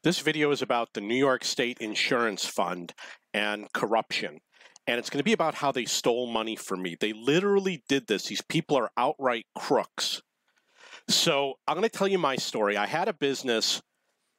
This video is about the New York State Insurance Fund and corruption. And it's going to be about how they stole money from me. They literally did this. These people are outright crooks. So I'm going to tell you my story. I had a business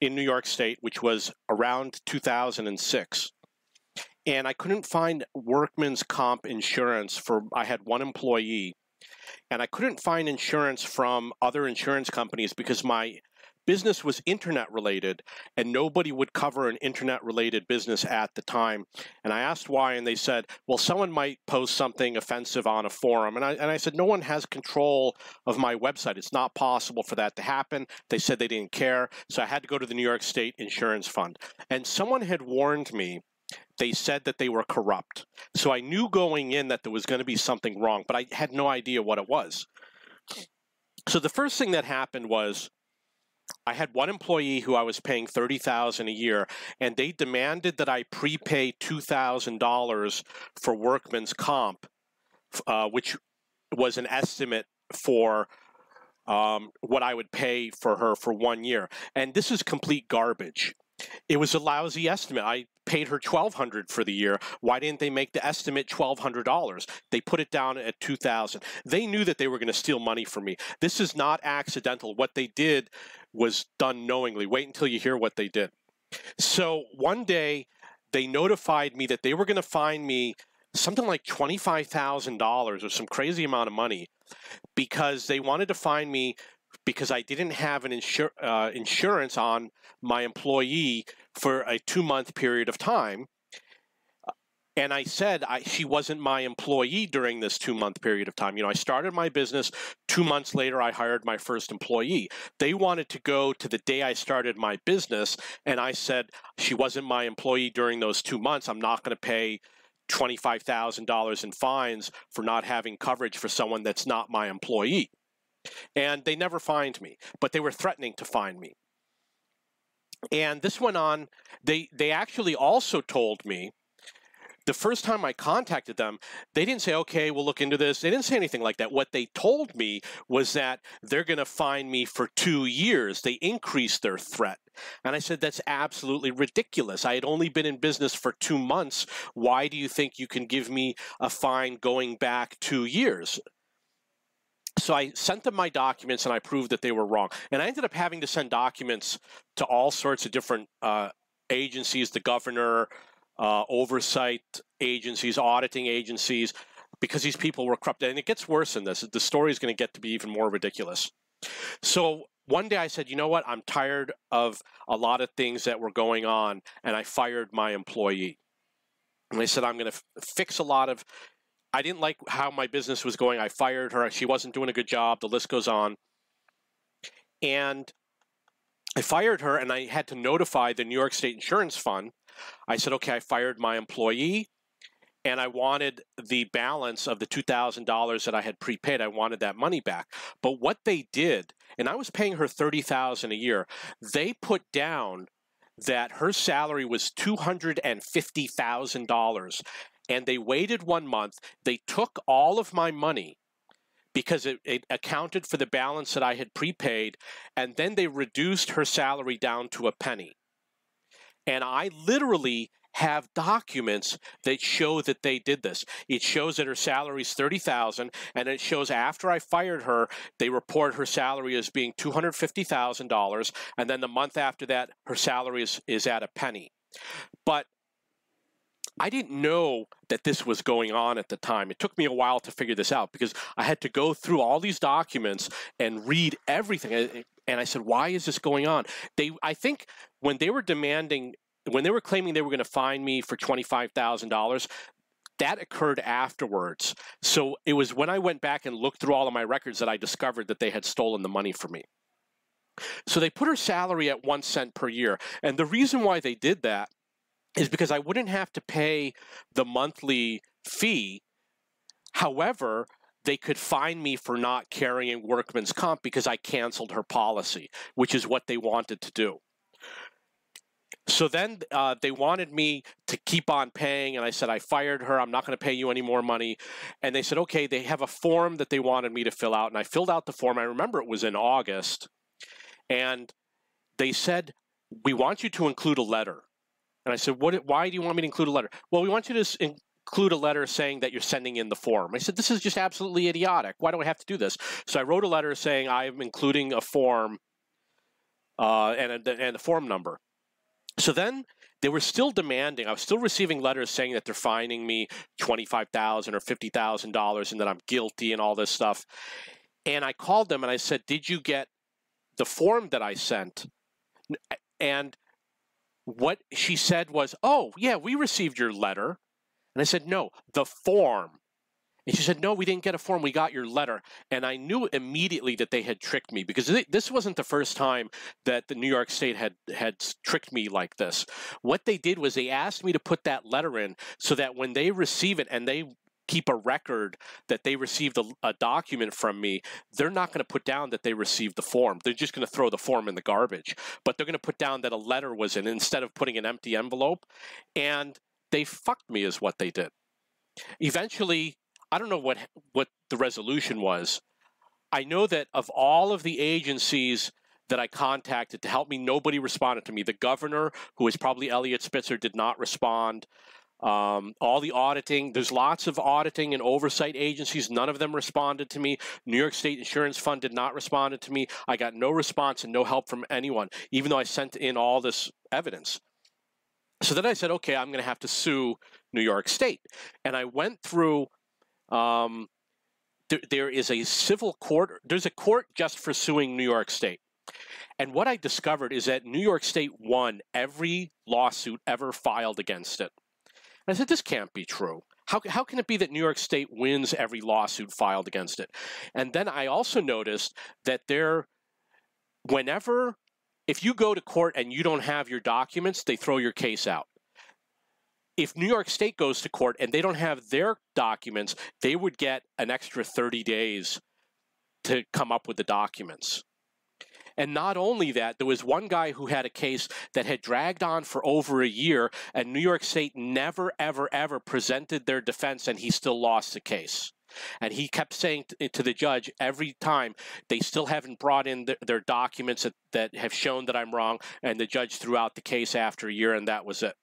in New York State, which was around 2006. And I couldn't find workman's comp insurance I had one employee. And I couldn't find insurance from other insurance companies because my business was internet related and nobody would cover an internet related business at the time. And I asked why, and they said, well, someone might post something offensive on a forum. And I said, no one has control of my website. It's not possible for that to happen. They said they didn't care. So I had to go to the New York State Insurance Fund. And someone had warned me. They said that they were corrupt. So I knew going in that there was going to be something wrong, but I had no idea what it was. So the first thing that happened was I had one employee who I was paying $30,000 a year, and they demanded that I prepay $2,000 for workman's comp, which was an estimate for what I would pay for her for 1 year. And this is complete garbage. It was a lousy estimate. I paid her $1,200 for the year. Why didn't they make the estimate $1,200? They put it down at $2,000. They knew that they were going to steal money from me. This is not accidental. What they did was done knowingly. Wait until you hear what they did. So one day, they notified me that they were going to fine me something like $25,000 or some crazy amount of money because they wanted to fine me because I didn't have an insurance on my employee for a 2-month period of time. And I said she wasn't my employee during this 2-month period of time. You know, I started my business. 2 months later, I hired my first employee. They wanted to go to the day I started my business, and I said she wasn't my employee during those 2 months. I'm not going to pay $25,000 in fines for not having coverage for someone that's not my employee. And they never fined me, but they were threatening to fine me. And this went on. They actually also told me, the first time I contacted them, they didn't say, okay, we'll look into this. They didn't say anything like that. What they told me was that they're going to fine me for 2 years. They increased their threat. And I said, that's absolutely ridiculous. I had only been in business for 2 months. Why do you think you can give me a fine going back 2 years? So I sent them my documents and I proved that they were wrong. And I ended up having to send documents to all sorts of different agencies, the governor, oversight agencies, auditing agencies, because these people were corrupt. And it gets worse than this. The story is going to get to be even more ridiculous. So one day I said, you know what? I'm tired of a lot of things that were going on, and I fired my employee. And I said, I'm going to fix a lot of... I didn't like how my business was going. I fired her. She wasn't doing a good job. The list goes on. And I fired her, and I had to notify the New York State Insurance Fund. I said, okay, I fired my employee, and I wanted the balance of the $2,000 that I had prepaid. I wanted that money back. But what they did, and I was paying her $30,000 a year, they put down that her salary was $250,000. And they waited 1 month. They took all of my money because it accounted for the balance that I had prepaid, and then they reduced her salary down to a penny. And I literally have documents that show that they did this. It shows that her salary is $30,000, and it shows after I fired her, they report her salary as being $250,000, and then the month after that, her salary is at a penny. But I didn't know that this was going on at the time. It took me a while to figure this out because I had to go through all these documents and read everything. And I said, why is this going on? I think when they were claiming they were going to fine me for $25,000, that occurred afterwards. So it was when I went back and looked through all of my records that I discovered that they had stolen the money from me. So they put her salary at 1 cent per year. And the reason why they did that is because I wouldn't have to pay the monthly fee. However, they could fine me for not carrying workman's comp because I canceled her policy, which is what they wanted to do. So then they wanted me to keep on paying, and I said, I fired her. I'm not going to pay you any more money. And they said, okay, they have a form that they wanted me to fill out, and I filled out the form. I remember it was in August, and they said, we want you to include a letter. And I said, why do you want me to include a letter? Well, we want you to include a letter saying that you're sending in the form. I said, this is just absolutely idiotic. Why do I have to do this? So I wrote a letter saying I'm including a form and the form number. So then they were still demanding. I was still receiving letters saying that they're fining me $25,000 or $50,000 and that I'm guilty and all this stuff. And I called them and I said, did you get the form that I sent? And what she said was, oh, yeah, we received your letter. And I said, no, the form. And she said, no, we didn't get a form. We got your letter. And I knew immediately that they had tricked me, because this wasn't the first time that the New York State had tricked me like this. What they did was they asked me to put that letter in so that when they receive it and they keep a record that they received a document from me, they're not going to put down that they received the form. They're just going to throw the form in the garbage. But they're going to put down that a letter was in instead of putting an empty envelope. And they fucked me is what they did. Eventually, I don't know what the resolution was. I know that of all of the agencies that I contacted to help me, nobody responded to me. The governor, who is probably Eliot Spitzer, did not respond. All the auditing, there's lots of auditing and oversight agencies. None of them responded to me. New York State Insurance Fund did not respond to me. I got no response and no help from anyone, even though I sent in all this evidence. So then I said, okay, I'm going to have to sue New York State. And I went through, there is a civil court, there's a court just for suing New York State. And what I discovered is that New York State won every lawsuit ever filed against it. And I said, this can't be true. How can it be that New York State wins every lawsuit filed against it? And then I also noticed that if you go to court and you don't have your documents, they throw your case out. If New York State goes to court and they don't have their documents, they would get an extra 30 days to come up with the documents. And not only that, there was one guy who had a case that had dragged on for over a year, and New York State never, ever, ever presented their defense, and he still lost the case. And he kept saying to the judge every time, they still haven't brought in their documents that have shown that I'm wrong, and the judge threw out the case after a year, and that was it.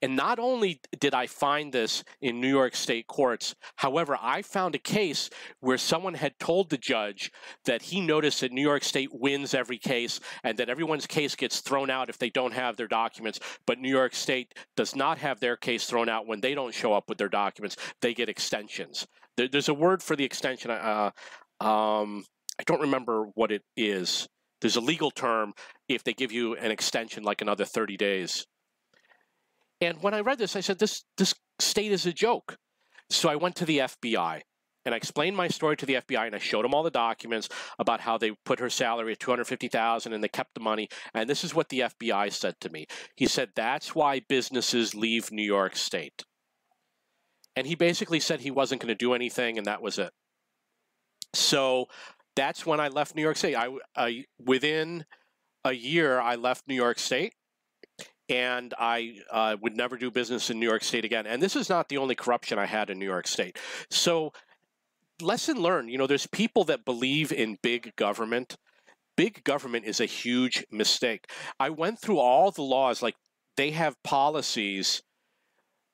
And not only did I find this in New York State courts, however, I found a case where someone had told the judge that he noticed that New York State wins every case and that everyone's case gets thrown out if they don't have their documents, but New York State does not have their case thrown out when they don't show up with their documents. They get extensions. There's a word for the extension. I don't remember what it is. There's a legal term if they give you an extension like another 30 days. And when I read this, I said, this state is a joke. So I went to the FBI, and I explained my story to the FBI, and I showed them all the documents about how they put her salary at $250,000 and they kept the money. And this is what the FBI said to me. He said, that's why businesses leave New York State. And he basically said he wasn't going to do anything, and that was it. So that's when I left New York State. Within a year, I left New York State. And I would never do business in New York State again. And this is not the only corruption I had in New York State. So lesson learned, there's people that believe in big government. Big government is a huge mistake. I went through all the laws, like they have policies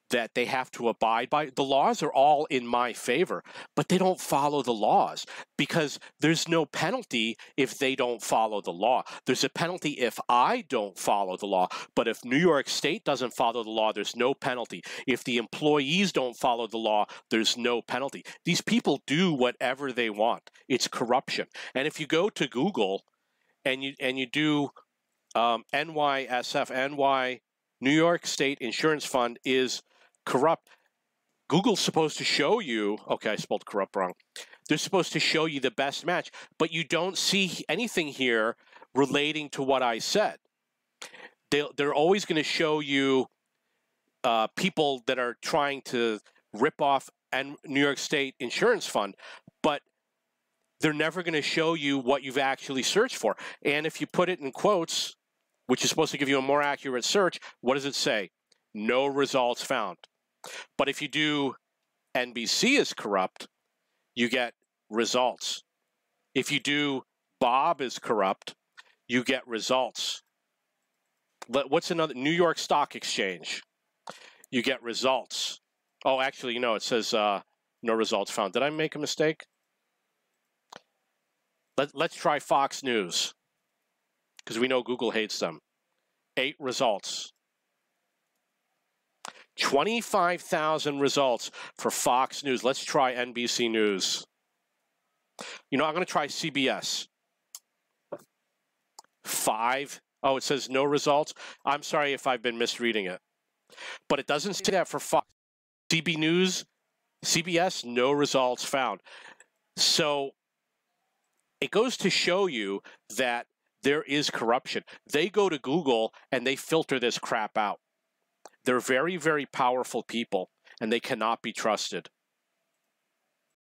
that they have to abide by. The laws are all in my favor, but they don't follow the laws because there's no penalty if they don't follow the law. There's a penalty if I don't follow the law, but if New York State doesn't follow the law, there's no penalty. If the employees don't follow the law, there's no penalty. These people do whatever they want. It's corruption. And if you go to Google and you do NYSF, New York State Insurance Fund is corrupt. Google's supposed to show you, okay, I spelled corrupt wrong. They're supposed to show you the best match, but you don't see anything here relating to what I said. They're always going to show you people that are trying to rip off New York State Insurance Fund, but they're never going to show you what you've actually searched for. And if you put it in quotes, which is supposed to give you a more accurate search, what does it say? No results found. But if you do NBC is corrupt, you get results. If you do Bob is corrupt, you get results. What's another? New York Stock Exchange. You get results. Oh, actually, it says no results found. Did I make a mistake? Let's try Fox News, because we know Google hates them. 8 results. 25,000 results for Fox News. Let's try NBC News. I'm going to try CBS. 5. Oh, it says no results. I'm sorry if I've been misreading it. But it doesn't say that for Fox. CB News, CBS, no results found. So it goes to show you that there is corruption. They go to Google and they filter this crap out. They're very, very powerful people, and they cannot be trusted.